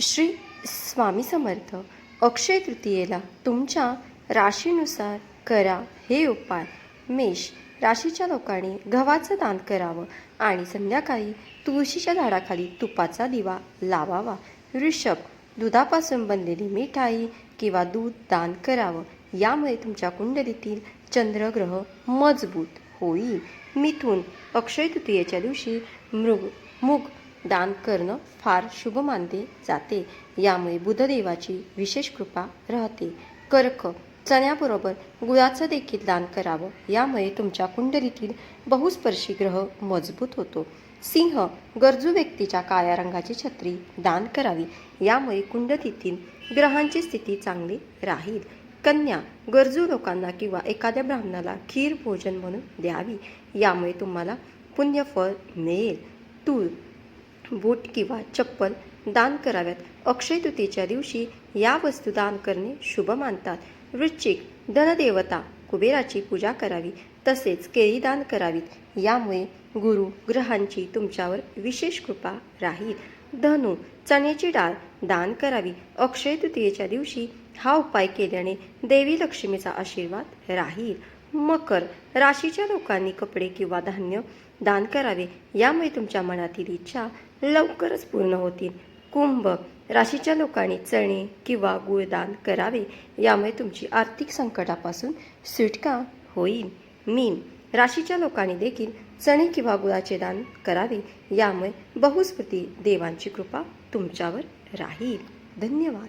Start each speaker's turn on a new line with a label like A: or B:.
A: श्री स्वामी समर्थ. अक्षय तृतीयेला तुमच्या राशीनुसार करा हे उपाय. मेष राशीच्या लोकांनी गव्हाचं दान करावं आणि संध्याकाळी तुळशीच्या झाडाखाली तुपाचा दिवा लावावा. वृषभ दुधापासून बनलेली मिठाई किंवा दूध दान करावं. यामुळे तुमच्या कुंडलीतील चंद्रग्रह मजबूत होईल. मिथुन अक्षय तृतीयेच्या दिवशी मूग दान करणं फार शुभ मानले जाते. यामुळे बुधदेवाची विशेष कृपा राहते. कर्क चण्याबरोबर गुळाचं देखील दान करावं. यामुळे तुमच्या कुंडलीतील बहुस्पर्शी ग्रह मजबूत होतो. सिंह गरजू व्यक्तीच्या काळ्या रंगाची छत्री दान करावी. यामुळे कुंडलीतील ग्रहांची स्थिती चांगली राहील. कन्या गरजू लोकांना किंवा एखाद्या ब्राह्मणाला खीर भोजन म्हणून द्यावी. यामुळे तुम्हाला पुण्यफळ मिळेल. तूळ बूट किंवा चप्पल दान कराव्यात. अक्षय तृतीयेच्या दिवशी या वस्तू दान करणे शुभ मानतात. वृश्चिक धनदेवता कुबेराची पूजा करावी. तसेच केळी दान करावीत. यामुळे गुरु ग्रहांची तुमच्यावर विशेष कृपा राहील. धनु चण्याची डाळ दान करावी. अक्षय तृतीयेच्या दिवशी हा उपाय केल्याने देवी लक्ष्मीचा आशीर्वाद राहील. मकर राशीच्या लोकांनी कपडे किंवा धान्य दान करावे. यामुळे तुमच्या मनातील इच्छा लवकरच पूर्ण होतील. कुंभ राशीच्या लोकांनी चणे किंवा गूळ दान करावे. यामुळे तुमची आर्थिक संकटापासून सुटका होईल. मीन राशीच्या लोकांनी देखील चणे किंवा गुळाचे दान करावे. यामुळे बहुस्पती देवांची कृपा तुमच्यावर राहील. धन्यवाद.